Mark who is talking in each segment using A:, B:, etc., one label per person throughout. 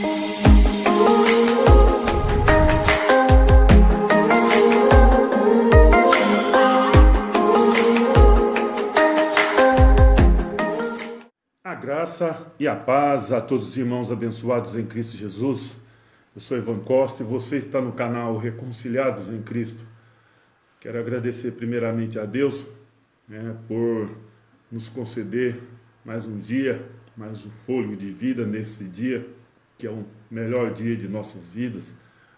A: A graça e a paz a todos os irmãos abençoados em Cristo Jesus. Eu sou Ivan Costa e você está no canal Reconciliados em Cristo. Quero agradecer primeiramente a Deus, por nos conceder mais um dia, mais um fôlego de vida nesse dia, que é o melhor dia de nossas vidas.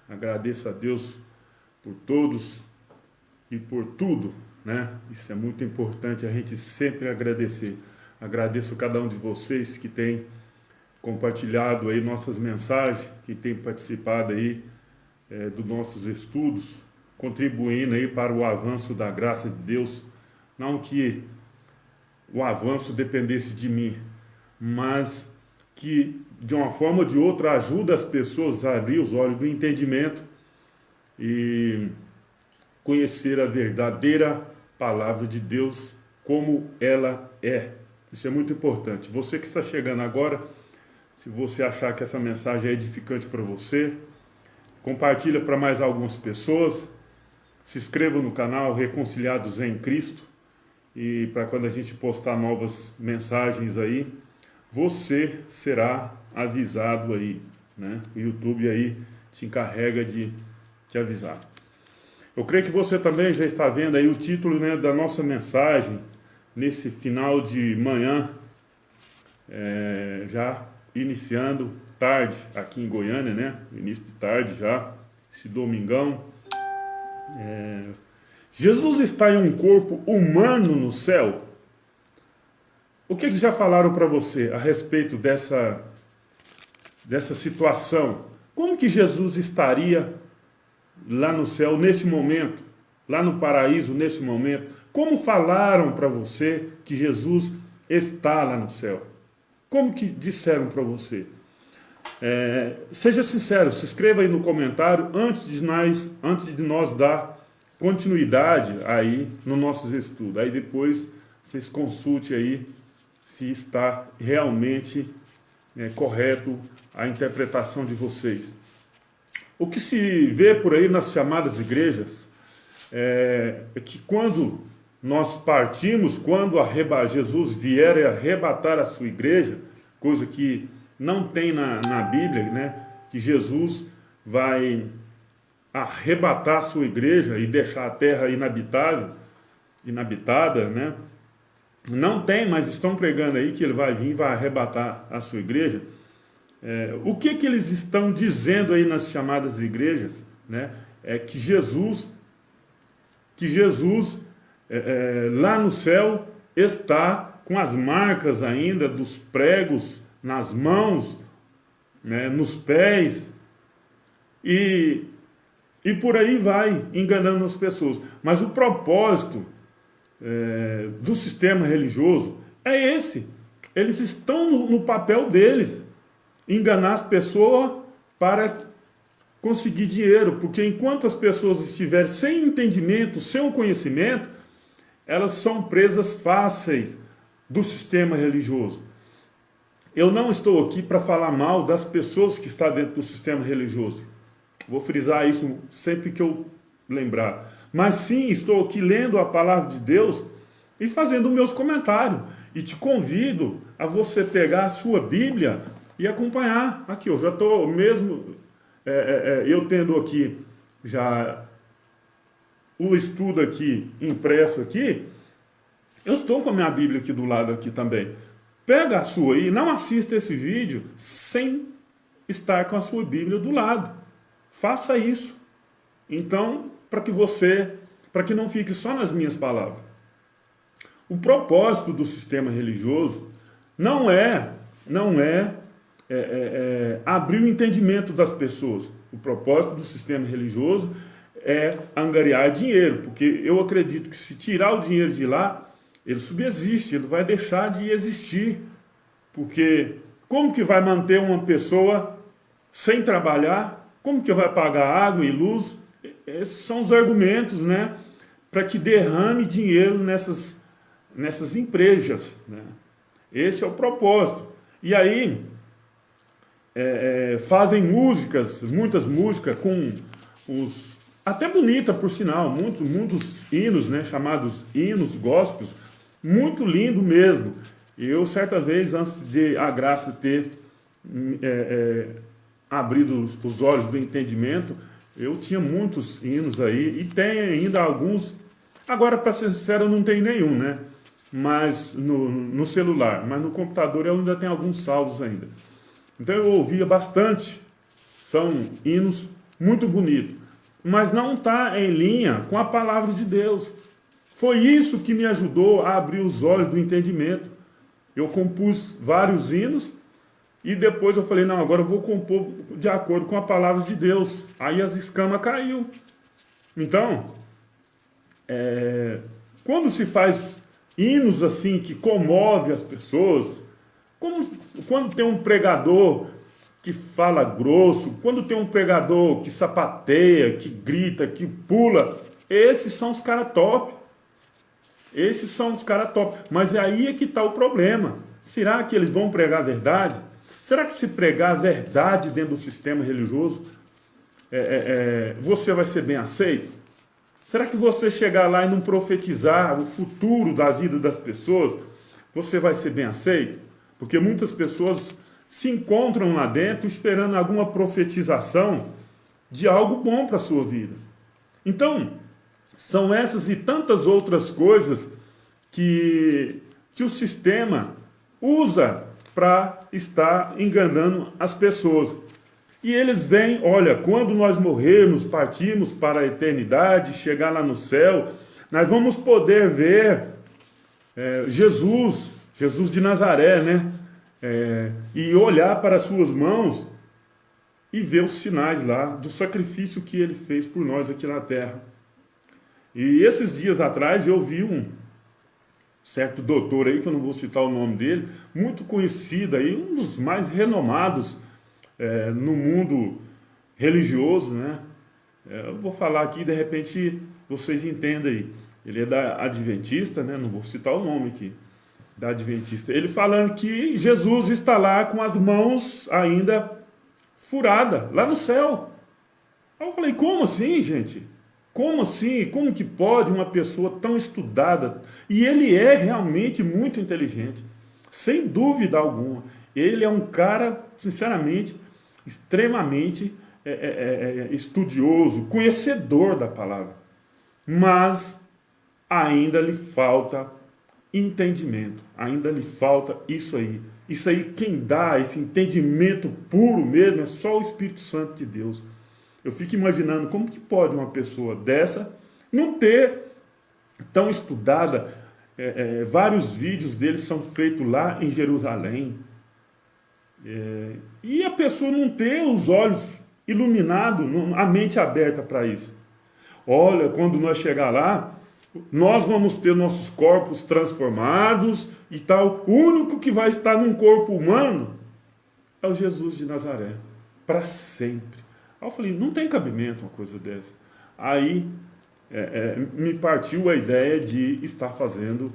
A: Agradeço a Deus por todos e por tudo, Isso é muito importante, a gente sempre agradecer. Agradeço a cada um de vocês que tem compartilhado aí nossas mensagens, que tem participado aí dos nossos estudos, contribuindo aí para o avanço da graça de Deus. Não que o avanço dependesse de mim, mas que de uma forma ou de outra ajuda as pessoas a abrir os olhos do entendimento e conhecer a verdadeira palavra de Deus como ela é. Isso é muito importante. Você que está chegando agora, se você achar que essa mensagem é edificante para você, compartilha para mais algumas pessoas, se inscreva no canal Reconciliados em Cristo, e para quando a gente postar novas mensagens aí, você será avisado aí, O YouTube aí te encarrega de te avisar. Eu creio que você também já está vendo aí o título, da nossa mensagem, nesse final de manhã, já iniciando tarde aqui em Goiânia, Início de tarde já, esse domingão. Jesus está em um corpo humano no céu? O que já falaram para você a respeito dessa situação? Como que Jesus estaria lá no céu nesse momento, lá no paraíso nesse momento? Como falaram para você que Jesus está lá no céu? Como que disseram para você? Seja sincero, se inscreva aí no comentário antes de nós dar continuidade aí no nossos estudos. Aí depois vocês consultem aí se está realmente correto a interpretação de vocês. O que se vê por aí nas chamadas igrejas é que quando nós partimos, quando Jesus vier e arrebatar a sua igreja, coisa que não tem na Bíblia, que Jesus vai arrebatar a sua igreja e deixar a terra inabitada, Não tem, mas estão pregando aí que ele vai vir e vai arrebatar a sua igreja. O que eles estão dizendo aí nas chamadas igrejas, É que Jesus lá no céu está com as marcas ainda dos pregos nas mãos, nos pés, e por aí vai enganando as pessoas. Mas o propósito do sistema religioso é esse. Eles estão no papel deles, enganar as pessoas para conseguir dinheiro, porque enquanto as pessoas estiverem sem entendimento, sem o conhecimento, elas são presas fáceis do sistema religioso. Eu não estou aqui para falar mal das pessoas que estão dentro do sistema religioso. Vou frisar isso sempre que eu lembrar. Mas sim, estou aqui lendo a palavra de Deus e fazendo meus comentários. E te convido a você pegar a sua Bíblia e acompanhar. Aqui, eu já estou mesmo... eu tendo aqui já o estudo aqui impresso aqui, eu estou com a minha Bíblia aqui do lado aqui também. Pega a sua aí, não assista esse vídeo sem estar com a sua Bíblia do lado. Faça isso. Então, para que não fique só nas minhas palavras. O propósito do sistema religioso não é abrir o entendimento das pessoas. O propósito do sistema religioso é angariar dinheiro, porque eu acredito que se tirar o dinheiro de lá, ele subsiste, ele vai deixar de existir. Porque como que vai manter uma pessoa sem trabalhar? Como que vai pagar água e luz? Esses são os argumentos, para que derrame dinheiro nessas empresas, Esse é o propósito. E aí, fazem músicas, muitas músicas com os... Até bonita, por sinal, muitos hinos, né, chamados hinos gospels, muito lindo mesmo. Eu, certa vez, antes de a graça ter abrido os olhos do entendimento, eu tinha muitos hinos aí, e tem ainda alguns. Agora, para ser sincero, eu não tenho nenhum, né? Mas no celular, mas no computador eu ainda tenho alguns salvos ainda. Então eu ouvia bastante, são hinos muito bonitos, mas não está em linha com a palavra de Deus. Foi isso que me ajudou a abrir os olhos do entendimento. Eu compus vários hinos e depois eu falei, não, agora eu vou compor de acordo com a palavra de Deus. Aí as escamas caiu. Então, quando se faz hinos assim que comove as pessoas, quando tem um pregador que fala grosso, quando tem um pregador que sapateia, que grita, que pula, esses são os caras top. Esses são os caras top. Mas aí é que está o problema. Será que eles vão pregar a verdade? Será que se pregar a verdade dentro do sistema religioso, você vai ser bem aceito? Será que você chegar lá e não profetizar o futuro da vida das pessoas, você vai ser bem aceito? Porque muitas pessoas se encontram lá dentro esperando alguma profetização de algo bom para a sua vida. Então, são essas e tantas outras coisas que o sistema usa para estar enganando as pessoas. E eles vêm, olha, quando nós morrermos, partirmos para a eternidade, chegar lá no céu, nós vamos poder ver Jesus de Nazaré, né? E olhar para as suas mãos e ver os sinais lá do sacrifício que ele fez por nós aqui na terra. E esses dias atrás eu vi um certo doutor aí, que eu não vou citar o nome dele, muito conhecido aí, um dos mais renomados no mundo religioso, né? Eu vou falar aqui, de repente vocês entendem aí. Ele é da Adventista, né? Não vou citar o nome aqui, da Adventista. Ele falando que Jesus está lá com as mãos ainda furadas, lá no céu. Aí eu falei, como assim, gente? Como assim? Como que pode uma pessoa tão estudada? E ele é realmente muito inteligente, sem dúvida alguma. Ele é um cara, sinceramente, extremamente estudioso, conhecedor da palavra. Mas ainda lhe falta entendimento, ainda lhe falta isso aí. Isso aí, quem dá esse entendimento puro mesmo é só o Espírito Santo de Deus. Eu fico imaginando como que pode uma pessoa dessa não ter tão estudada. Vários vídeos dele são feitos lá em Jerusalém. E a pessoa não ter os olhos iluminados, a mente aberta para isso. Olha, quando nós chegar lá, nós vamos ter nossos corpos transformados e tal. O único que vai estar num corpo humano é o Jesus de Nazaré, para sempre. Aí eu falei, não tem cabimento uma coisa dessa. Aí me partiu a ideia de estar fazendo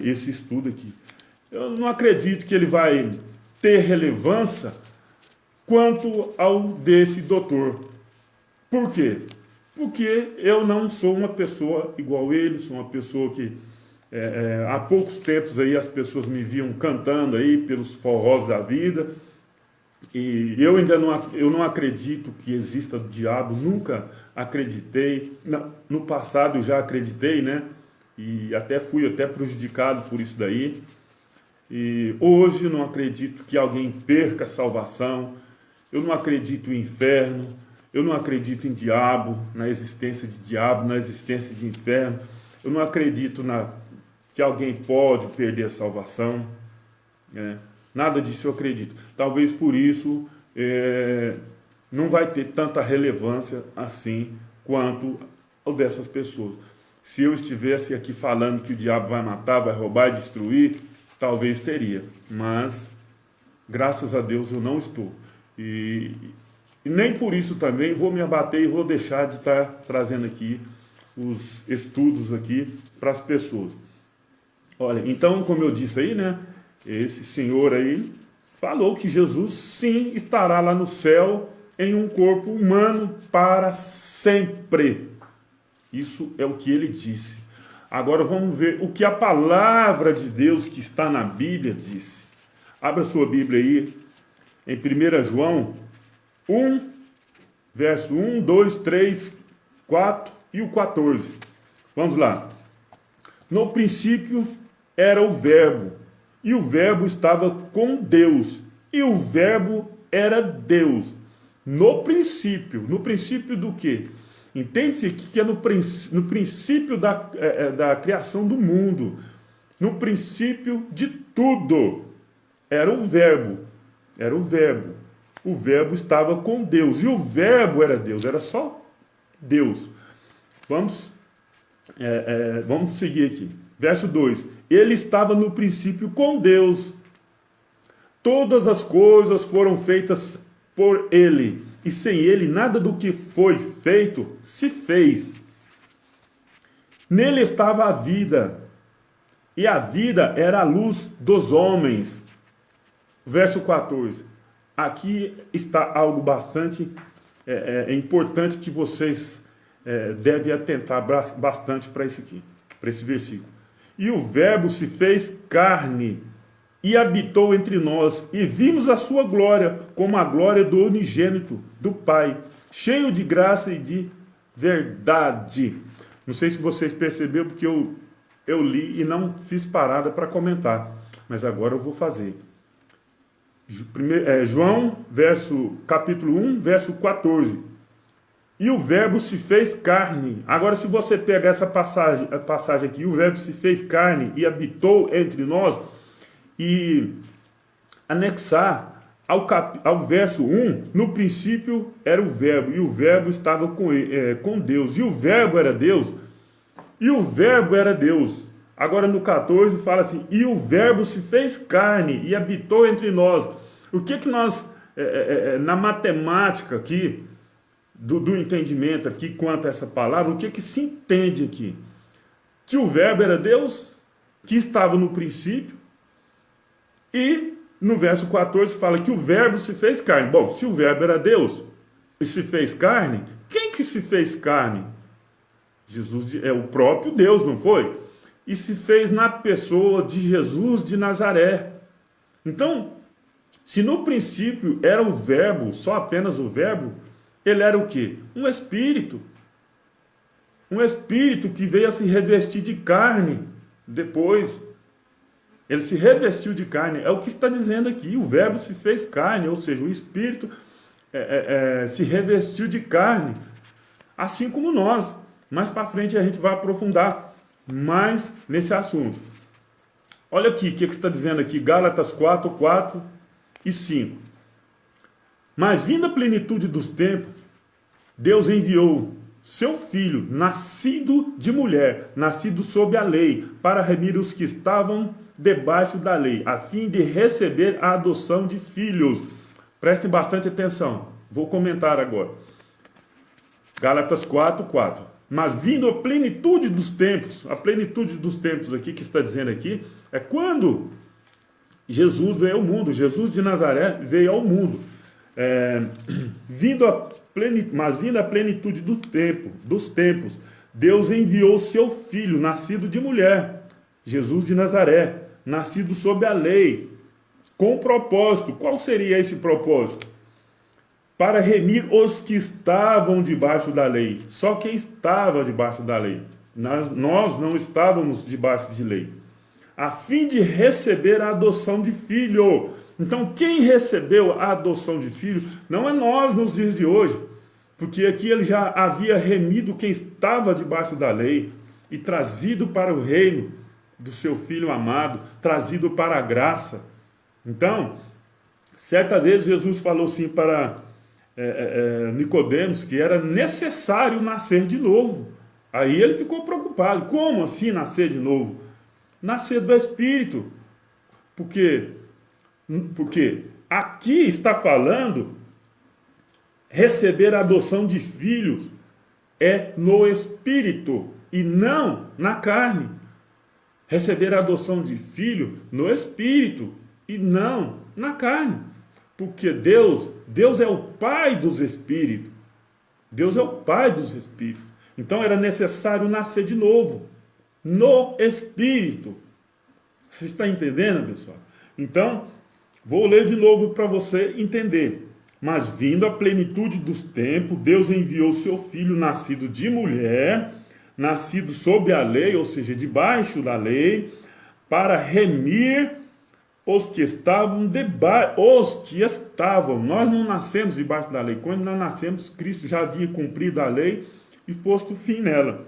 A: esse estudo aqui. Eu não acredito que ele vai ter relevância quanto ao desse doutor. Por quê? Porque eu não sou uma pessoa igual ele, sou uma pessoa que há poucos tempos aí as pessoas me viam cantando aí pelos forrós da vida. E eu ainda não acredito que exista o diabo, nunca acreditei. No passado eu já acreditei, né? E fui prejudicado por isso daí. E hoje eu não acredito que alguém perca a salvação. Eu não acredito em inferno. Eu não acredito em diabo, na existência de diabo, na existência de inferno. Eu não acredito que alguém pode perder a salvação. Nada disso eu acredito. Talvez por isso não vai ter tanta relevância assim quanto o dessas pessoas. Se eu estivesse aqui falando que o diabo vai matar, vai roubar e destruir, talvez teria. Mas, graças a Deus, eu não estou. E nem por isso também vou me abater e vou deixar de estar trazendo aqui os estudos aqui para as pessoas. Olha, então, como eu disse aí, né? Esse senhor aí falou que Jesus sim estará lá no céu em um corpo humano para sempre. Isso é o que ele disse. Agora vamos ver o que a palavra de Deus que está na Bíblia disse. Abra sua Bíblia aí em 1 João 1, verso 1, 2, 3, 4 e o 14. Vamos lá. No princípio era o Verbo, e o Verbo estava com Deus, e o Verbo era Deus. No princípio do quê? Entende-se que é no princípio da criação do mundo, no princípio de tudo, era o Verbo, o Verbo estava com Deus, e o Verbo era Deus, era só Deus. Vamos seguir aqui, verso 2, ele estava no princípio com Deus, todas as coisas foram feitas por ele, e sem ele nada do que foi feito se fez. Nele estava a vida, e a vida era a luz dos homens. Verso 14. Aqui está algo bastante importante que vocês devem atentar bastante para isso aqui, para esse versículo. E o Verbo se fez carne e habitou entre nós, e vimos a sua glória, como a glória do unigênito do Pai, cheio de graça e de verdade. Não sei se vocês perceberam, porque eu li e não fiz parada para comentar, mas agora eu vou fazer. João, capítulo 1, verso 14. E o Verbo se fez carne. Agora, se você pegar essa passagem aqui, o Verbo se fez carne e habitou entre nós, e anexar ao verso 1, no princípio era o Verbo, e o Verbo estava com Deus, e o Verbo era Deus, Agora no 14 fala assim, e o Verbo se fez carne e habitou entre nós. O que nós, na matemática aqui, do entendimento aqui quanto a essa palavra, o que se entende aqui? Que o Verbo era Deus, que estava no princípio, e no verso 14 fala que o Verbo se fez carne. Bom, se o Verbo era Deus e se fez carne, quem que se fez carne? Jesus é o próprio Deus, não foi? E se fez na pessoa de Jesus de Nazaré. Então, se no princípio era o Verbo, só apenas o Verbo, ele era o quê? Um Espírito. Um Espírito que veio a se revestir de carne depois. Ele se revestiu de carne, é o que está dizendo aqui, o Verbo se fez carne, ou seja, o Espírito se revestiu de carne, assim como nós. Mais para frente a gente vai aprofundar mais nesse assunto. Olha aqui, o que está dizendo aqui, Gálatas 4, 4 e 5. Mas vindo a plenitude dos tempos, Deus enviou seu Filho, nascido de mulher, nascido sob a lei, para remir os que estavam debaixo da lei, a fim de receber a adoção de filhos. Prestem bastante atenção, vou comentar agora. Gálatas 4, 4. Mas vindo a plenitude dos tempos aqui que está dizendo aqui, é quando Jesus veio ao mundo, Jesus de Nazaré veio ao mundo. Vindo a plenitude dos tempos, Deus enviou seu Filho, nascido de mulher, Jesus de Nazaré, nascido sob a lei, com propósito. Qual seria esse propósito? Para remir os que estavam debaixo da lei. Só quem estava debaixo da lei. Nós não estávamos debaixo de lei. A fim de receber a adoção de filho. Então, quem recebeu a adoção de filho não é nós nos dias de hoje, porque aqui ele já havia remido quem estava debaixo da lei e trazido para o reino do seu Filho amado, trazido para a graça. Então, certa vez Jesus falou assim para Nicodemos que era necessário nascer de novo. Aí ele ficou preocupado. Como assim nascer de novo? Nascer do Espírito. Porque aqui está falando receber a adoção de filhos é no Espírito e não na carne. Receber a adoção de filho no Espírito e não Na carne. Porque Deus é o Pai dos Espíritos. Deus é o Pai dos Espíritos. Então era necessário nascer de novo. No Espírito. Você está entendendo, pessoal? Então, vou ler de novo para você entender. Mas vindo a plenitude dos tempos, Deus enviou seu Filho, nascido de mulher, nascido sob a lei, ou seja, debaixo da lei, para remir os que estavam debaixo. Nós não nascemos debaixo da lei. Quando nós nascemos, Cristo já havia cumprido a lei e posto fim nela.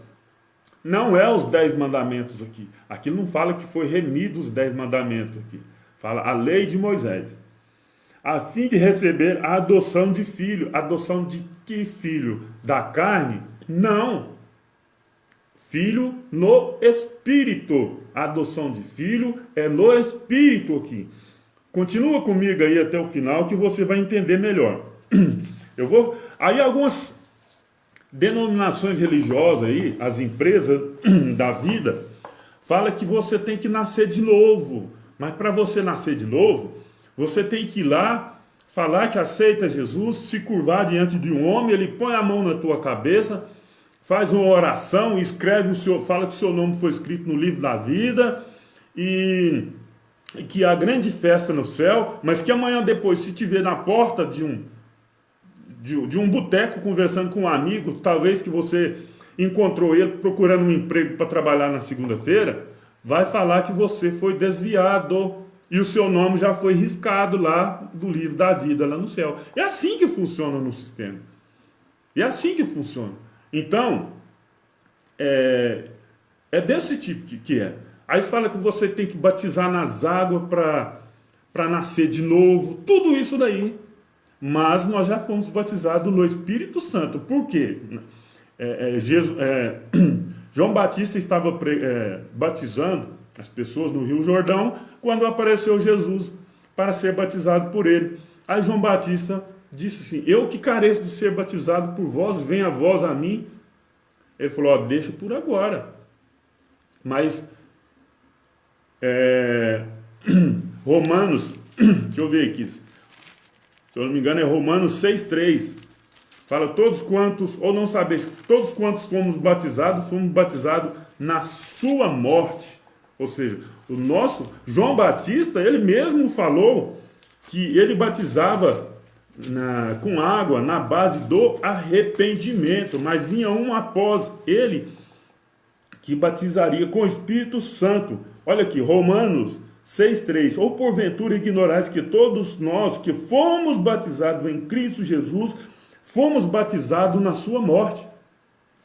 A: Não é os 10 mandamentos aqui. Aqui não fala que foi remido os 10 mandamentos aqui. Fala a lei de Moisés. A fim de receber a adoção de filho. Adoção de que filho? Da carne? Não. Filho no Espírito. A adoção de filho é no Espírito aqui. Continua comigo aí até o final que você vai entender melhor. Aí algumas denominações religiosas aí, as empresas da vida, fala que você tem que nascer de novo. Mas para você nascer de novo, você tem que ir lá, falar que aceita Jesus, se curvar diante de um homem, ele põe a mão na tua cabeça, faz uma oração, escreve fala que o seu nome foi escrito no livro da vida e que há grande festa no céu, mas que amanhã depois, se te ver na porta de um boteco conversando com um amigo, talvez que você encontrou ele procurando um emprego para trabalhar na segunda-feira, vai falar que você foi desviado e o seu nome já foi riscado lá do livro da vida, lá no céu. É assim que funciona no sistema. É assim que funciona. Então, é desse tipo que é. Aí você fala que você tem que batizar nas águas para nascer de novo, tudo isso daí. Mas nós já fomos batizados no Espírito Santo. Por quê? João Batista estava batizando as pessoas no Rio Jordão quando apareceu Jesus para ser batizado por ele. Aí João Batista disse assim: eu que careço de ser batizado por vós, venha vós a mim. Ele falou: deixa por agora. Mas Romanos, deixa eu ver aqui, se eu não me engano é Romanos 6,3. Fala: todos quantos, ou não sabeis, todos quantos fomos batizados na sua morte. Ou seja, o nosso João Batista, ele mesmo falou que ele batizava com água na base do arrependimento, mas vinha um após ele que batizaria com o Espírito Santo. Olha aqui, Romanos 6,3. Ou porventura ignorais que todos nós que fomos batizados em Cristo Jesus, fomos batizados na sua morte.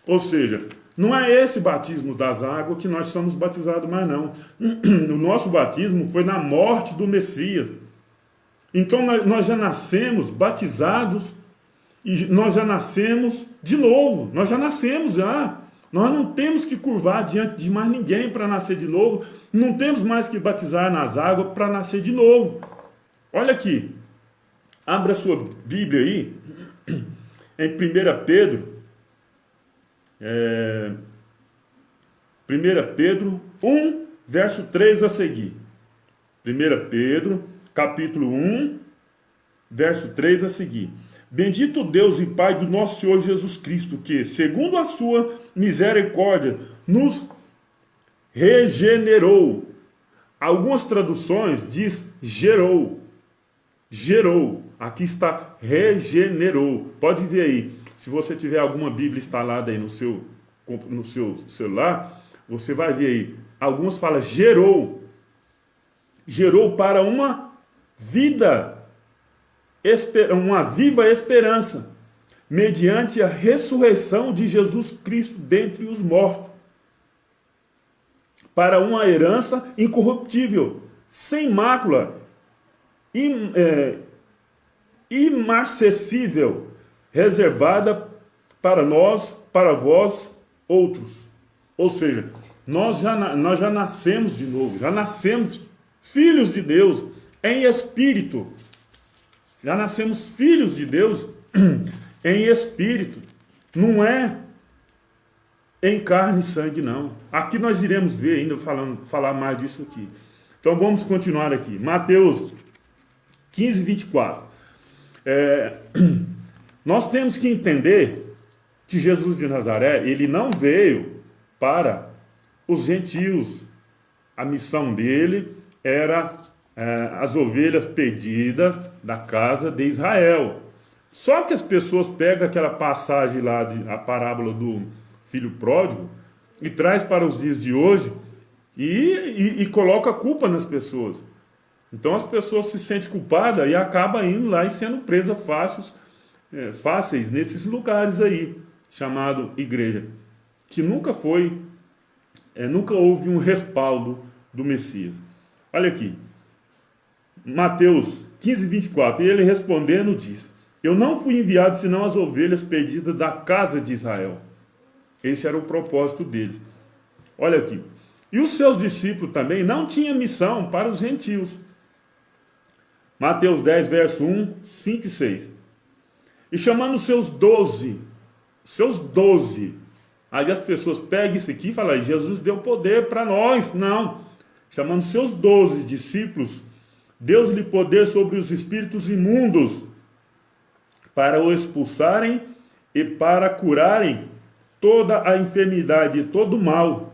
A: Ou seja, não é esse batismo das águas que nós somos batizados mais não. O nosso batismo foi na morte do Messias. Então nós já nascemos batizados e nós já nascemos de novo. Nós já nascemos já. Nós não temos que curvar diante de mais ninguém para nascer de novo. Não temos mais que batizar nas águas para nascer de novo. Olha aqui. Abra sua Bíblia aí. Em 1 Pedro. 1 Pedro 1, verso 3 a seguir. 1 Pedro, capítulo 1, verso 3 a seguir. Bendito Deus e Pai do nosso Senhor Jesus Cristo, que, segundo a sua misericórdia, nos regenerou. Algumas traduções diz gerou. Gerou. Aqui está regenerou. Pode ver aí. Se você tiver alguma Bíblia instalada aí no seu celular, você vai ver aí. Alguns falam gerou. Gerou para uma vida, uma viva esperança, mediante a ressurreição de Jesus Cristo dentre os mortos, para uma herança incorruptível, sem mácula, imarcessível, reservada para nós, para vós outros. Ou seja, nós já nascemos de novo, já nascemos filhos de Deus em espírito. Já nascemos filhos de Deus em espírito. Não é em carne e sangue, não. Aqui nós iremos ver ainda, falar mais disso aqui. Então vamos continuar aqui. Mateus 15, 24. Nós temos que entender que Jesus de Nazaré, ele não veio para os gentios. A missão dele era as ovelhas perdidas da casa de Israel. Só que as pessoas pegam aquela passagem lá, a parábola do filho pródigo, e traz para os dias de hoje e coloca a culpa nas pessoas. Então as pessoas se sentem culpadas e acabam indo lá e sendo presas fáceis nesses lugares aí, chamado igreja, que nunca houve um respaldo do Messias. Olha aqui, Mateus 15, 24, e ele respondendo diz: eu não fui enviado senão as ovelhas perdidas da casa de Israel. Esse era o propósito deles. Olha aqui, e os seus discípulos também não tinham missão para os gentios. Mateus 10, verso 1, 5 e 6. E chamando os seus 12, aí as pessoas pegam isso aqui e falam: Jesus deu poder para nós. Não, chamando seus 12 discípulos, Deus-lhe poder sobre os espíritos imundos, para o expulsarem e para curarem toda a enfermidade e todo o mal.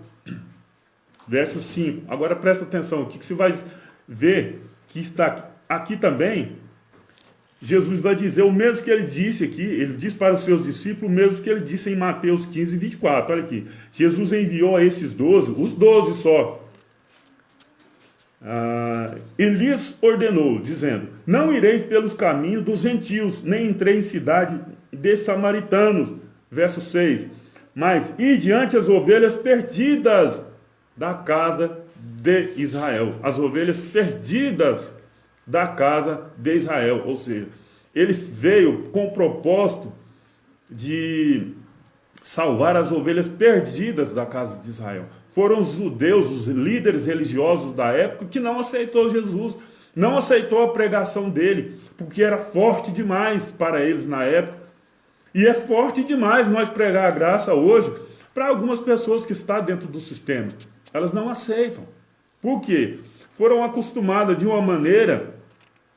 A: Verso 5. Agora presta atenção aqui, que você vai ver que está aqui também. Jesus vai dizer o mesmo que ele disse aqui, ele diz para os seus discípulos o mesmo que ele disse em Mateus 15, 24. Olha aqui, Jesus enviou a esses 12, os 12 só, e lhes ordenou, dizendo: não ireis pelos caminhos dos gentios, nem entrei em cidade de samaritanos. Verso 6. Mas ide diante as ovelhas perdidas da casa de Israel. As ovelhas perdidas da casa de Israel. Ou seja, eles veio com o propósito de salvar as ovelhas perdidas da casa de Israel. Foram os judeus, os líderes religiosos da época, que não aceitou Jesus, não aceitou a pregação dele, porque era forte demais para eles na época. E é forte demais nós pregar a graça hoje para algumas pessoas que estão dentro do sistema. Elas não aceitam. Por quê? Foram acostumadas de uma maneira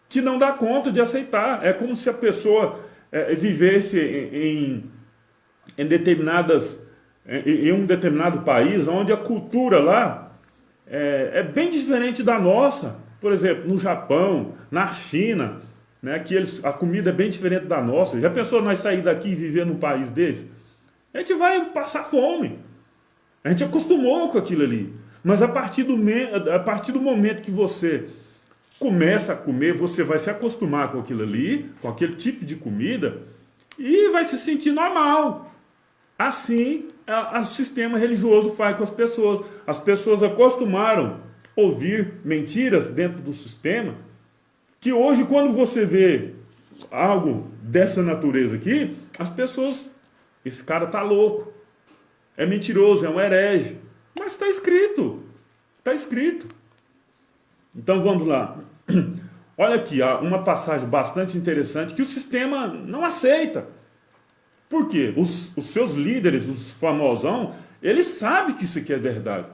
A: que não dá conta de aceitar. É como se a pessoa vivesse em um determinado país, onde a cultura lá é bem diferente da nossa. Por exemplo, no Japão, na China, né, que a comida é bem diferente da nossa. Já pensou nós sair daqui e viver num país desse? A gente vai passar fome. A gente acostumou com aquilo ali. Mas a partir do momento que você começa a comer, você vai se acostumar com aquilo ali, com aquele tipo de comida, e vai se sentir normal. Assim, o sistema religioso faz com as pessoas. As pessoas acostumaram a ouvir mentiras dentro do sistema, que hoje, quando você vê algo dessa natureza aqui, as pessoas: esse cara está louco, é mentiroso, é um herege. Mas está escrito. Está escrito. Então vamos lá. Olha aqui, uma passagem bastante interessante que o sistema não aceita. Por quê? Os seus líderes, os famosão, eles sabem que isso aqui é verdade.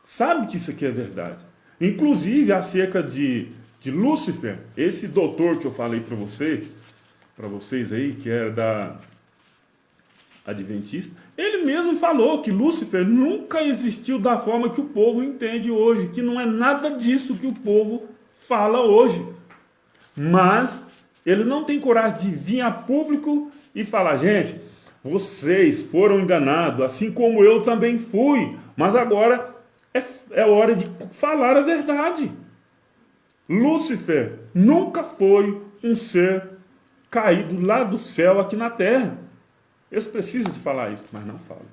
A: Sabem que isso aqui é verdade. Inclusive, acerca de Lúcifer, esse doutor que eu falei para vocês aí, que era da Adventista, ele mesmo falou que Lúcifer nunca existiu da forma que o povo entende hoje, que não é nada disso que o povo fala hoje. Mas ele não tem coragem de vir a público e falar: gente, vocês foram enganados, assim como eu também fui, mas agora é hora de falar a verdade. Lúcifer nunca foi um ser caído lá do céu aqui na terra. Eles precisam de falar isso, mas não falam.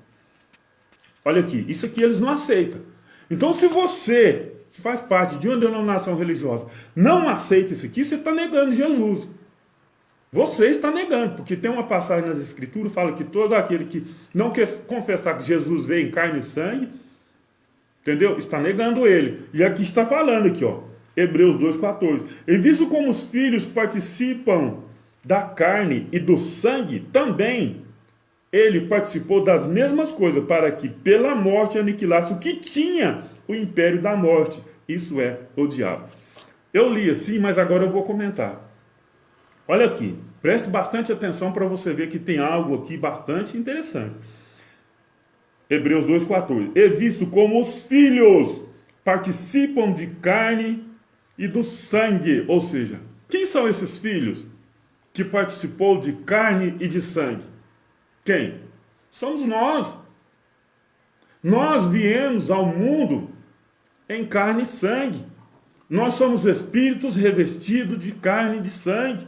A: Olha aqui, isso aqui eles não aceitam. Então, se você, que faz parte de uma denominação religiosa, não aceita isso aqui, você está negando Jesus. Você está negando, porque tem uma passagem nas Escrituras que fala que todo aquele que não quer confessar que Jesus veio em carne e sangue, entendeu? Está negando ele. E aqui está falando aqui, ó, Hebreus 2,14. E visto como os filhos participam da carne e do sangue, também ele participou das mesmas coisas, para que pela morte aniquilasse o que tinha o império da morte, isso é, o diabo. Eu li assim, mas agora eu vou comentar. Olha aqui, preste bastante atenção para você ver que tem algo aqui bastante interessante. Hebreus 2,14. E visto como os filhos participam de carne e do sangue. Ou seja, quem são esses filhos que participou de carne e de sangue? Quem? Somos nós. Nós viemos ao mundo em carne e sangue. Nós somos espíritos revestidos de carne e de sangue.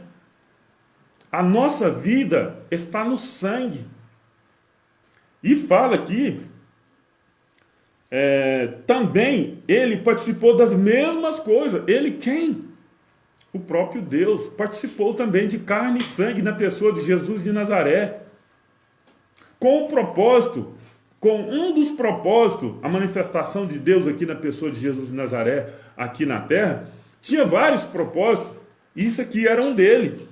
A: A nossa vida está no sangue. E fala aqui, também ele participou das mesmas coisas. Ele quem? O próprio Deus. Participou também de carne e sangue na pessoa de Jesus de Nazaré. Com o propósito, com um dos propósitos, a manifestação de Deus aqui na pessoa de Jesus de Nazaré, aqui na terra, tinha vários propósitos. Isso aqui era um deles.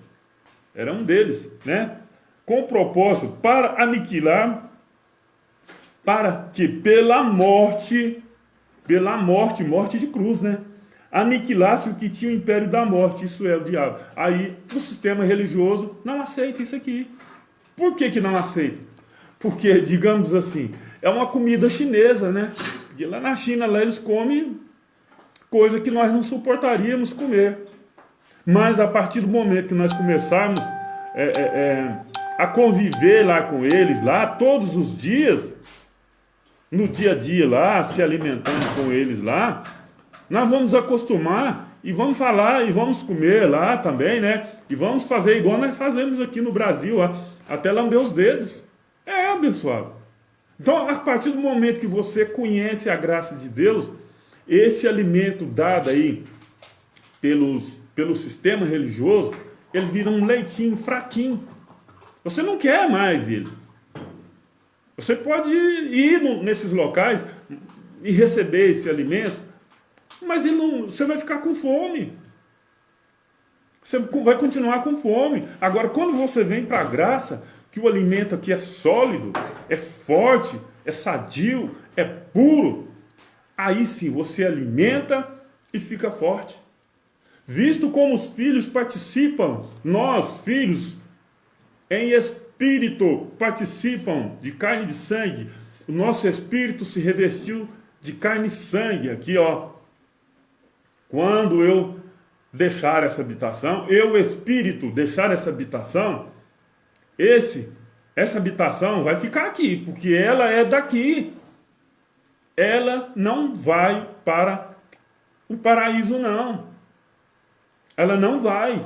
A: Era um deles, né? Com o propósito para aniquilar, para que pela morte morte de cruz, né? Aniquilasse o que tinha o império da morte, isso é o diabo. Aí o sistema religioso não aceita isso aqui. Por que não aceita? Porque, digamos assim, é uma comida chinesa, né? E lá na China, lá eles comem coisa que nós não suportaríamos comer. Mas a partir do momento que nós começarmos a conviver lá com eles, lá todos os dias, no dia a dia lá, se alimentando com eles lá, nós vamos acostumar e vamos falar e vamos comer lá também, né? E vamos fazer igual nós fazemos aqui no Brasil, ó, até lamber os dedos. Abençoado. Então, a partir do momento que você conhece a graça de Deus, esse alimento dado aí pelo sistema religioso, ele vira um leitinho fraquinho. Você não quer mais ele. Você pode ir nesses locais e receber esse alimento, mas você vai ficar com fome. Você vai continuar com fome. Agora, quando você vem para a graça, que o alimento aqui é sólido, é forte, é sadio, é puro, aí sim você alimenta e fica forte. Visto como os filhos participam, nós, filhos, em espírito, participam de carne e de sangue, o nosso espírito se revestiu de carne e sangue. Aqui, ó. Quando eu deixar essa habitação, eu, espírito, deixar essa habitação, essa habitação vai ficar aqui, porque ela é daqui. Ela não vai para o paraíso, não. Ela não vai.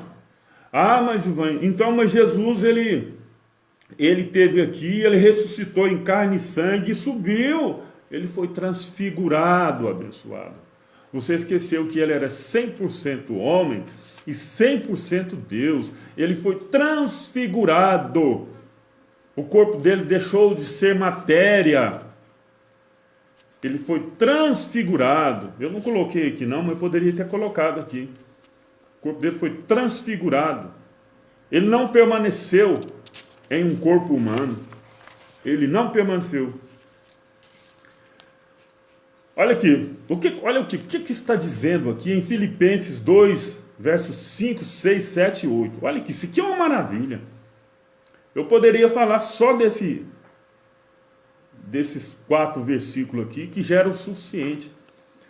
A: Mas Jesus, ele teve aqui, ele ressuscitou em carne e sangue e subiu. Ele foi transfigurado, abençoado. Você esqueceu que ele era 100% homem e 100% Deus. Ele foi transfigurado. O corpo dele deixou de ser matéria. Ele foi transfigurado. Eu não coloquei aqui não, mas poderia ter colocado aqui. O corpo dele foi transfigurado. Ele não permaneceu em um corpo humano. Ele não permaneceu. Olha aqui, o que está dizendo aqui em Filipenses 2, versos 5, 6, 7 e 8. Olha aqui, isso aqui é uma maravilha. Eu poderia falar só desses 4 versículos aqui, que já era o suficiente.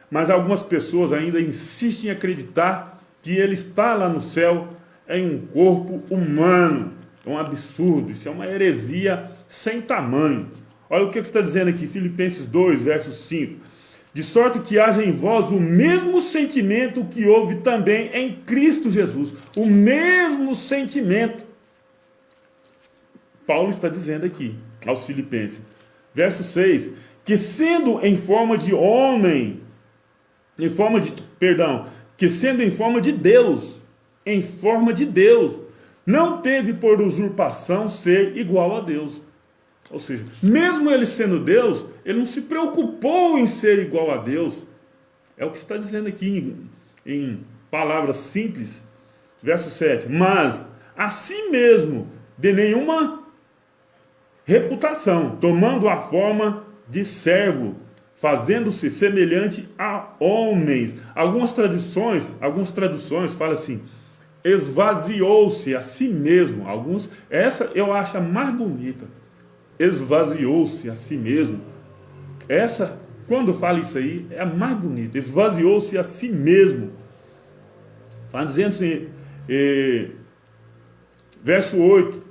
A: Mas algumas pessoas ainda insistem em acreditar que ele está lá no céu em um corpo humano. É um absurdo, isso é uma heresia sem tamanho. Olha o que está dizendo aqui, Filipenses 2, versos 5. De sorte que haja em vós o mesmo sentimento que houve também em Cristo Jesus. O mesmo sentimento. Paulo está dizendo aqui aos Filipenses. Verso 6. Que sendo em forma de homem, que sendo em forma de Deus, não teve por usurpação ser igual a Deus. Ou seja, mesmo ele sendo Deus, ele não se preocupou em ser igual a Deus. É o que está dizendo aqui em palavras simples. Verso 7. Mas, a si mesmo, de nenhuma reputação, tomando a forma de servo, fazendo-se semelhante a homens. Algumas traduções falam assim, esvaziou-se a si mesmo. Essa eu acho a mais bonita. Esvaziou-se a si mesmo. Essa, quando fala isso aí, é a mais bonita. Esvaziou-se a si mesmo. Está dizendo assim, verso 8.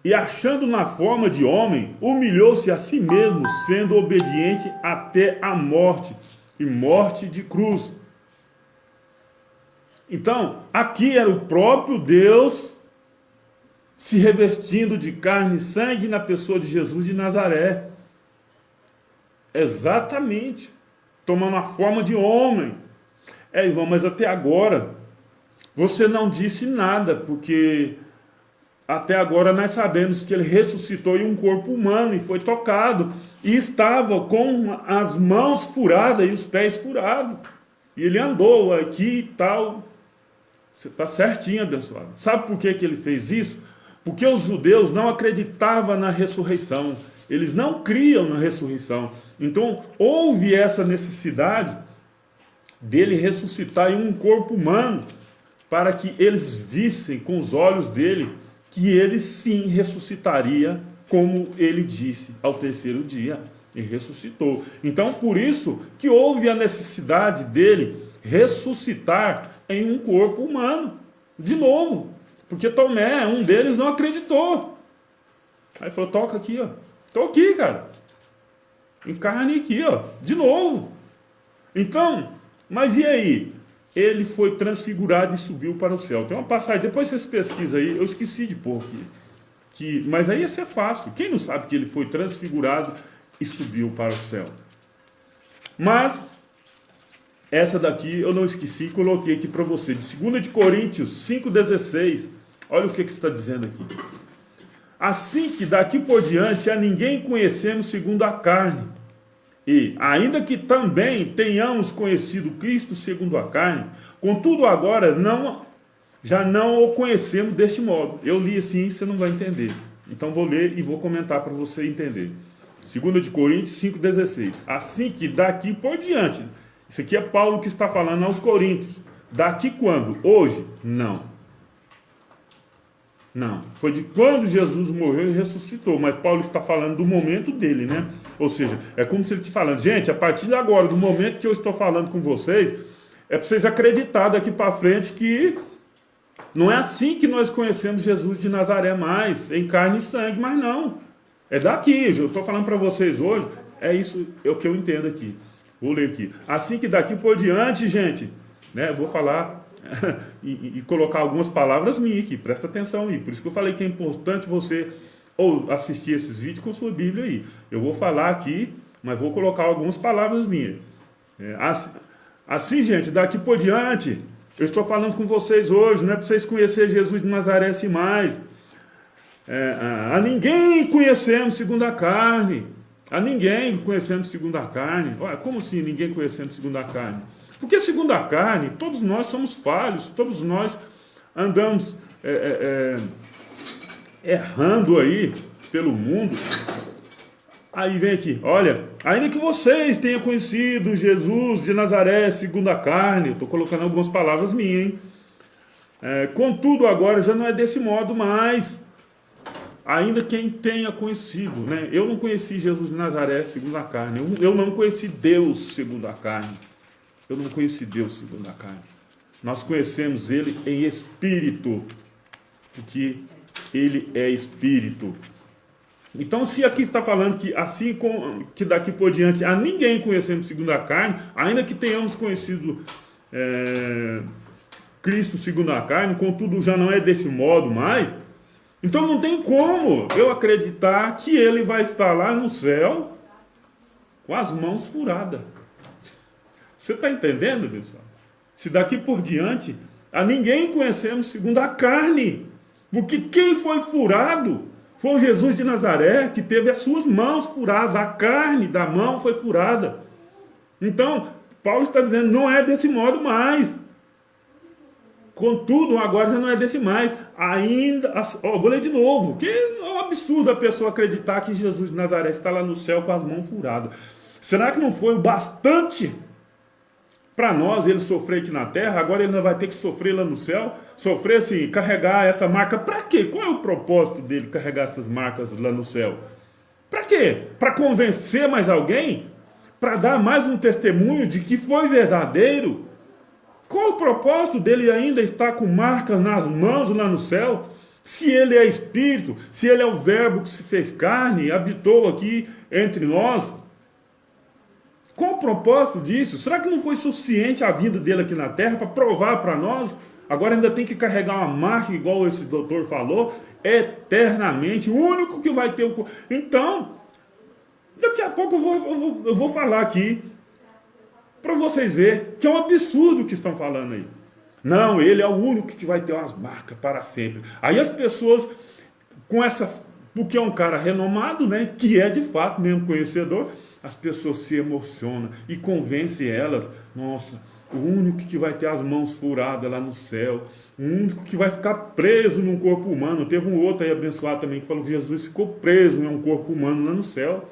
A: E achando na forma de homem, humilhou-se a si mesmo, sendo obediente até a morte, e morte de cruz. Então, aqui era o próprio Deus se revestindo de carne e sangue na pessoa de Jesus de Nazaré. Exatamente. Tomando a forma de homem. Irmão, mas até agora, você não disse nada, porque até agora nós sabemos que ele ressuscitou em um corpo humano e foi tocado. E estava com as mãos furadas e os pés furados. E ele andou aqui e tal. Você está certinho, abençoado. Sabe por que ele fez isso? Porque os judeus não acreditavam na ressurreição. Eles não criam na ressurreição. Então, houve essa necessidade dele ressuscitar em um corpo humano para que eles vissem com os olhos dele que ele sim ressuscitaria, como ele disse, ao terceiro dia. E ressuscitou. Então, por isso que houve a necessidade dele ressuscitar em um corpo humano, de novo, porque Tomé, um deles, não acreditou. Aí falou, toca aqui, ó, tô aqui, cara, encarne aqui, ó, de novo. Então, mas e aí? Ele foi transfigurado e subiu para o céu. Tem uma passagem, depois vocês pesquisam aí, eu esqueci de pôr aqui, mas aí ia ser fácil. Quem não sabe que ele foi transfigurado e subiu para o céu? Mas essa daqui eu não esqueci, coloquei aqui para você, de 2 de Coríntios 5,16. Olha o que está dizendo aqui. Assim que daqui por diante a ninguém conhecemos segundo a carne. E, ainda que também tenhamos conhecido Cristo segundo a carne, contudo agora já não o conhecemos deste modo. Eu li assim, você não vai entender. Então vou ler e vou comentar para você entender. 2 de Coríntios 5,16. Assim que daqui por diante... Isso aqui é Paulo que está falando aos Coríntios. Daqui quando? Hoje? Não. Não. Foi de quando Jesus morreu e ressuscitou. Mas Paulo está falando do momento dele, né? Ou seja, é como se ele estivesse falando, gente, a partir de agora, do momento que eu estou falando com vocês, é para vocês acreditarem daqui para frente que não é assim que nós conhecemos Jesus de Nazaré mais, em carne e sangue, mas não. É daqui. Eu estou falando para vocês hoje, é isso, é o que eu entendo aqui. Vou ler aqui. Assim que daqui por diante, gente, né, vou falar e colocar algumas palavras minhas aqui, presta atenção aí. Por isso que eu falei que é importante você ou assistir esses vídeos com sua Bíblia aí. Eu vou falar aqui, mas vou colocar algumas palavras minhas. Assim, gente, daqui por diante, eu estou falando com vocês hoje, não é para vocês conhecerem Jesus de Nazaré assim mais. A ninguém conhecemos segundo a carne. A ninguém conhecemos segundo a carne. Olha, como assim ninguém conhecemos segundo a carne? Porque segundo a carne, todos nós somos falhos, todos nós andamos errando aí pelo mundo. Aí vem aqui, olha, ainda que vocês tenham conhecido Jesus de Nazaré segundo a carne, eu estou colocando algumas palavras minhas, hein? Contudo, agora já não é desse modo mais. Ainda quem tenha conhecido, né? Eu não conheci Jesus de Nazaré segundo a carne. Eu não conheci Deus segundo a carne. Eu não conheci Deus segundo a carne. Nós conhecemos Ele em espírito, porque Ele é espírito. Então, se aqui está falando que assim que daqui por diante a ninguém conhecemos segundo a carne, ainda que tenhamos conhecido Cristo segundo a carne, contudo já não é desse modo mais. Então não tem como eu acreditar que ele vai estar lá no céu com as mãos furadas. Você está entendendo, pessoal? Se daqui por diante a ninguém conhecemos segundo a carne, porque quem foi furado foi o Jesus de Nazaré, que teve as suas mãos furadas, a carne da mão foi furada. Então, Paulo está dizendo, não é desse modo mais. Contudo, agora já não é desse mais. Ainda, vou ler de novo, que é um absurdo a pessoa acreditar que Jesus de Nazaré está lá no céu com as mãos furadas. Será que não foi o bastante para nós ele sofrer aqui na terra? Agora ele não vai ter que sofrer lá no céu? Sofrer assim, carregar essa marca. Para quê? Qual é o propósito dele carregar essas marcas lá no céu? Para quê? Para convencer mais alguém? Para dar mais um testemunho de que foi verdadeiro? Qual o propósito dele ainda estar com marcas nas mãos lá no céu? Se ele é Espírito, se ele é o Verbo que se fez carne, habitou aqui entre nós. Qual o propósito disso? Será que não foi suficiente a vida dele aqui na terra para provar para nós? Agora ainda tem que carregar uma marca, igual esse doutor falou, eternamente, o único que vai ter o... Então, daqui a pouco eu vou falar aqui para vocês verem que é um absurdo o que estão falando aí. Não, ele é o único que vai ter umas marcas para sempre. Aí as pessoas, com essa... Porque é um cara renomado, né? Que é de fato mesmo conhecedor, as pessoas se emocionam e convencem elas. Nossa, o único que vai ter as mãos furadas lá no céu, o único que vai ficar preso num corpo humano. Teve um outro aí abençoado também que falou que Jesus ficou preso em um corpo humano lá no céu.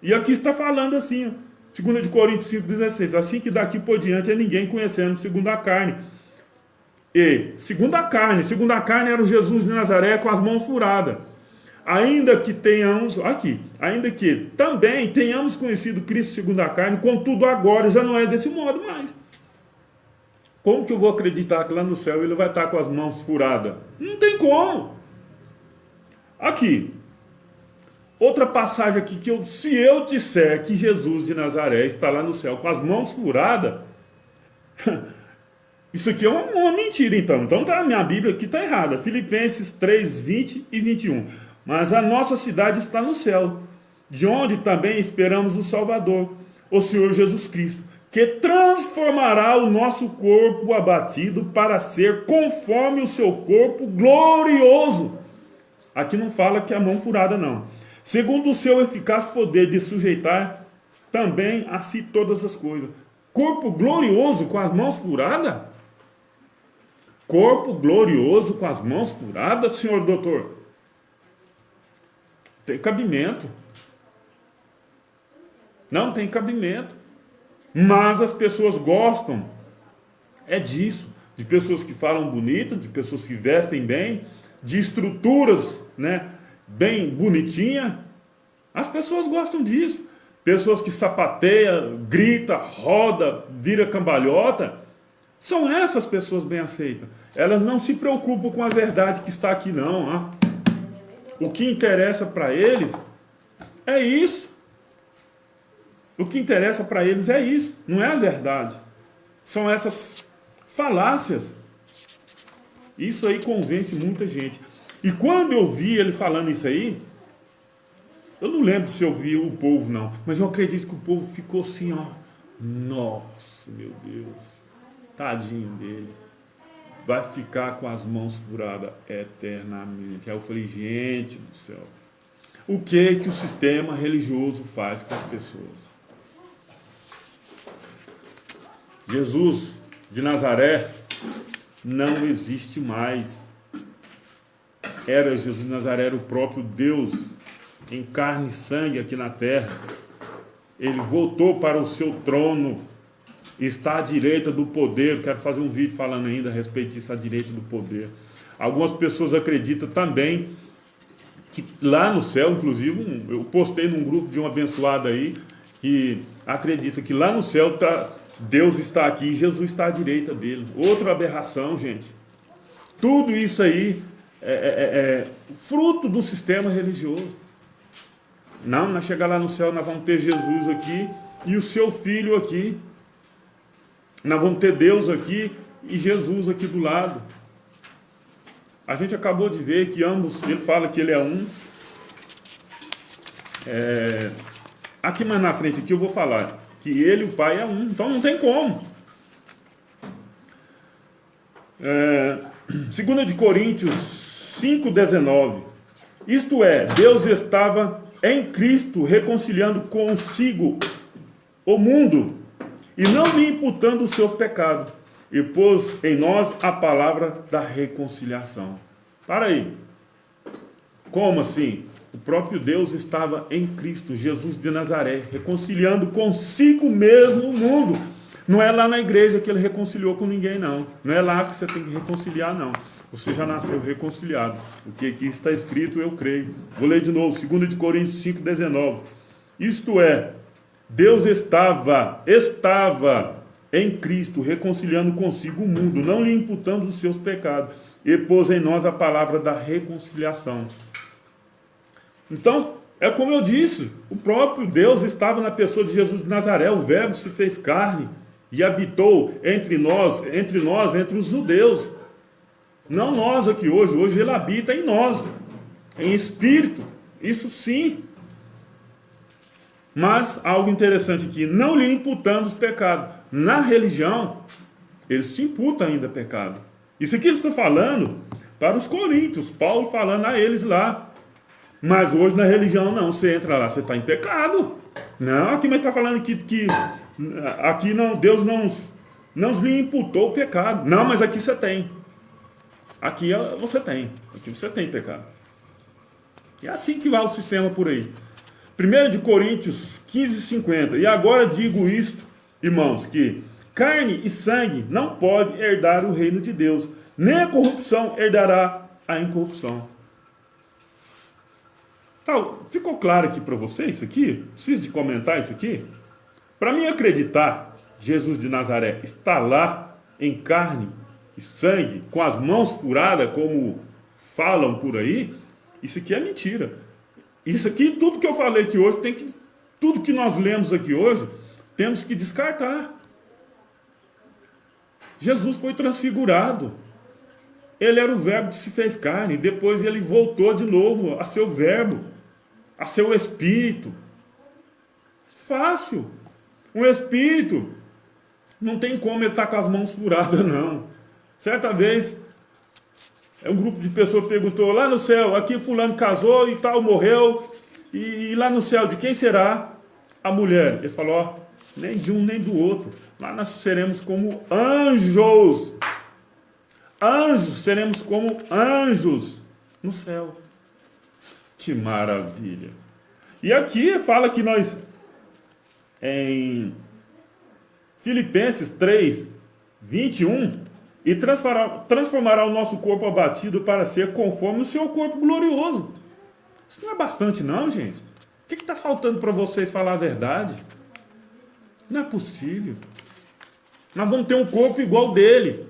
A: E aqui está falando assim, 2 Coríntios 5,16, assim que daqui por diante é ninguém conhecendo segundo a carne. E segundo a carne era o Jesus de Nazaré com as mãos furadas. Ainda que também tenhamos conhecido Cristo segundo a carne, contudo agora já não é desse modo mais. Como que eu vou acreditar que lá no céu ele vai estar com as mãos furadas? Não tem como. Aqui, outra passagem aqui, se eu disser que Jesus de Nazaré está lá no céu com as mãos furadas, isso aqui é uma mentira então. Então a minha Bíblia aqui está errada. Filipenses 3, 20 e 21. Mas a nossa cidade está no céu, de onde também esperamos o Salvador, o Senhor Jesus Cristo, que transformará o nosso corpo abatido para ser conforme o seu corpo glorioso. Aqui não fala que é a mão furada, não. Segundo o seu eficaz poder de sujeitar também a si todas as coisas. Corpo glorioso com as mãos furadas? Corpo glorioso com as mãos furadas, senhor doutor? Tem cabimento. Não tem cabimento. Mas as pessoas gostam disso. De pessoas que falam bonito, de pessoas que vestem bem, de estruturas, né, bem bonitinha. As pessoas gostam disso. Pessoas que sapateiam, grita, roda, vira cambalhota. São essas pessoas bem aceitas. Elas não se preocupam com a verdade que está aqui, não. Hein? O que interessa para eles é isso. O que interessa para eles é isso. Não é a verdade. São essas falácias. Isso aí convence muita gente. E quando eu vi ele falando isso aí, eu não lembro se eu vi o povo, não. Mas eu acredito que o povo ficou assim, ó. Nossa, meu Deus. Tadinho dele. Vai ficar com as mãos furadas eternamente. Aí eu falei, gente do céu. O que o sistema religioso faz com as pessoas? Jesus de Nazaré não existe mais. Jesus de Nazaré era o próprio Deus em carne e sangue aqui na terra. Ele voltou para o seu trono, está à direita do poder. Quero fazer um vídeo falando ainda a respeito disso, à direita do poder. Algumas pessoas acreditam também que lá no céu, inclusive, eu postei num grupo de um abençoado aí, que acredita que lá no céu Deus está aqui e Jesus está à direita dele. Outra aberração, gente. Tudo isso aí é fruto do sistema religioso. Não, nós chegar lá no céu, nós vamos ter Jesus aqui e o seu Filho aqui. Nós vamos ter Deus aqui e Jesus aqui do lado. A gente acabou de ver que ambos, ele fala que ele é um. Aqui mais na frente, aqui eu vou falar que ele e o Pai é um. Então não tem como. 2 Coríntios 5,19. Isto é, Deus estava em Cristo reconciliando consigo o mundo e não me imputando os seus pecados, e pôs em nós a palavra da reconciliação. Para aí. Como assim? próprio Deus estava em Cristo, Jesus de Nazaré, reconciliando consigo mesmo o mundo. Não é lá na igreja que ele reconciliou com ninguém, não. Não é lá que você tem que reconciliar, não. Você já nasceu reconciliado. O que aqui está escrito, eu creio. Vou ler de novo, 2 de Coríntios 5,19. Isto é, Deus estava em Cristo, reconciliando consigo o mundo, não lhe imputando os seus pecados, e pôs em nós a palavra da reconciliação. Então, é como eu disse, o próprio Deus estava na pessoa de Jesus de Nazaré, o Verbo se fez carne e habitou entre nós, entre os judeus. Não nós aqui hoje ele habita em nós, em espírito, isso sim. Mas, algo interessante aqui, não lhe imputando os pecados. Na religião, eles te imputam ainda pecado. Isso aqui eles estão falando para os coríntios, Paulo falando a eles lá. Mas hoje na religião não, você entra lá, você está em pecado. Não, aqui mas está falando que aqui não, Deus não lhe imputou o pecado. Não, mas aqui você tem. Aqui você tem pecado. É assim que vai o sistema por aí. 1 de Coríntios 15:50. E agora digo isto, irmãos, que carne e sangue não podem herdar o reino de Deus, nem a corrupção herdará a incorrupção. Então, ficou claro aqui para vocês isso aqui? Preciso de comentar isso aqui? Para mim acreditar, Jesus de Nazaré está lá em carne e sangue, com as mãos furadas, como falam por aí, isso aqui é mentira. Isso aqui, tudo que eu falei aqui hoje, tudo que nós lemos aqui hoje, temos que descartar. Jesus foi transfigurado. Ele era o verbo que se fez carne. Depois ele voltou de novo a ser o verbo, a ser o espírito. Fácil. Um espírito não tem como ele estar com as mãos furadas, não. Certa vez, um grupo de pessoas perguntou, lá no céu, aqui fulano casou e tal, morreu, e lá no céu, de quem será a mulher? Ele falou, ó, nem de um nem do outro. Lá nós seremos como anjos. Anjos, seremos como anjos no céu. Que maravilha. E aqui fala que nós, em Filipenses 3:21, e transformará o nosso corpo abatido para ser conforme o seu corpo glorioso. Isso não é bastante não, gente. O que está faltando para vocês falar a verdade? Não é possível. Nós vamos ter um corpo igual dele.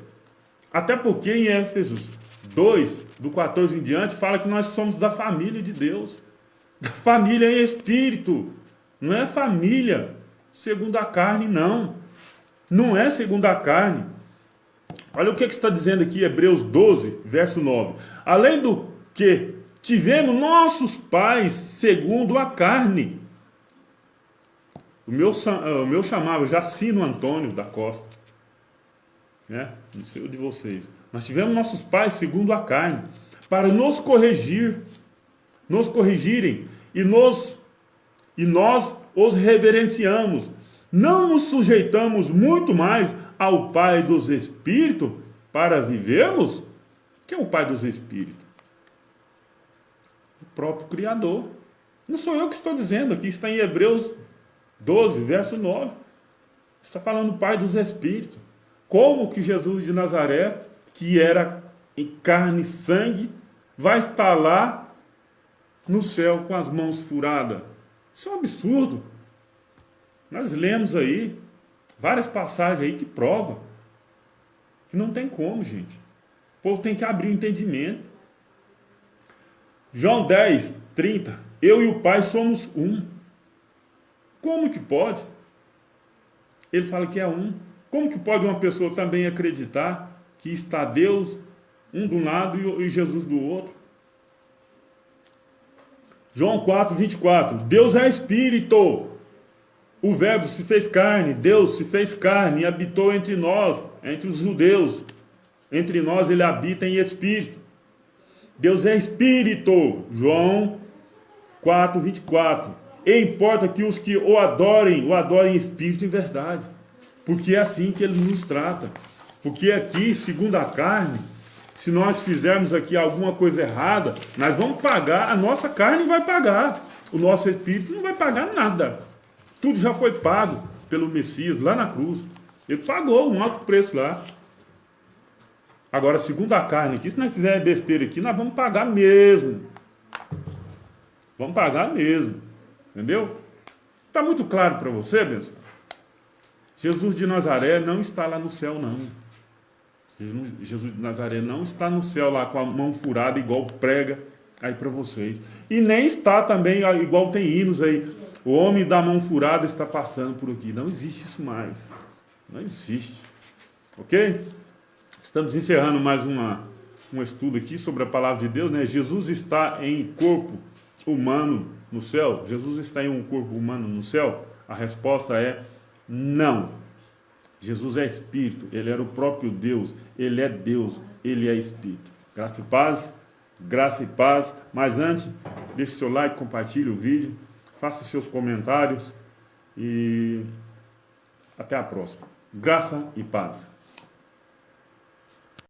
A: Até porque em Éfesos 2, do 14 em diante, fala que nós somos da família de Deus. Da família em espírito. Não é família segundo a carne, não. Não é segundo a carne. Olha o que está dizendo aqui, Hebreus 12, verso 9. Além do que tivemos nossos pais segundo a carne. O meu chamava Jacino Antônio da Costa. Né? Não sei o de vocês. Nós tivemos nossos pais segundo a carne, para nos corrigirem, e nós os reverenciamos. Não nos sujeitamos muito mais ao Pai dos Espíritos para vivermos? Quem é o Pai dos Espíritos? O próprio Criador. Não sou eu que estou dizendo, aqui está em Hebreus 12, verso 9. Está falando Pai dos Espíritos. Como que Jesus de Nazaré, que era em carne e sangue, vai estar lá no céu com as mãos furadas? Isso é um absurdo. Nós lemos aí várias passagens aí que provam que não tem como, gente. O povo tem que abrir o entendimento. João 10:30. Eu e o Pai somos um. Como que pode? Ele fala que é um. Como que pode uma pessoa também acreditar que está Deus, um de um lado e Jesus do outro? João 4:24. Deus é Espírito. O Verbo se fez carne, Deus se fez carne e habitou entre nós, entre os judeus. Entre nós ele habita em Espírito. Deus é Espírito. João 4:24. E importa que os que o adorem em Espírito e em verdade. Porque é assim que ele nos trata. Porque aqui, segundo a carne, Se nós fizermos aqui alguma coisa errada, nós vamos pagar, a nossa carne vai pagar. O nosso espírito não vai pagar nada. Tudo já foi pago pelo Messias lá na cruz. Ele pagou um alto preço lá. Agora, segundo a carne aqui, se nós fizermos besteira aqui, nós vamos pagar mesmo. Vamos pagar mesmo. Entendeu? Está muito claro para você, mesmo? Jesus de Nazaré não está lá no céu, não. Jesus de Nazaré não está no céu lá com a mão furada, igual prega aí para vocês. E nem está também, igual tem hinos aí, o homem da mão furada está passando por aqui. Não existe isso mais. Não existe. Ok? Estamos encerrando mais um estudo aqui sobre a palavra de Deus, né? Jesus está em corpo humano no céu? Jesus está em um corpo humano no céu? A resposta é não. Jesus é Espírito, Ele era o próprio Deus, Ele é Deus, Ele é Espírito. Graça e paz. Mas antes, deixe seu like, compartilhe o vídeo, faça seus comentários e até a próxima. Graça e paz.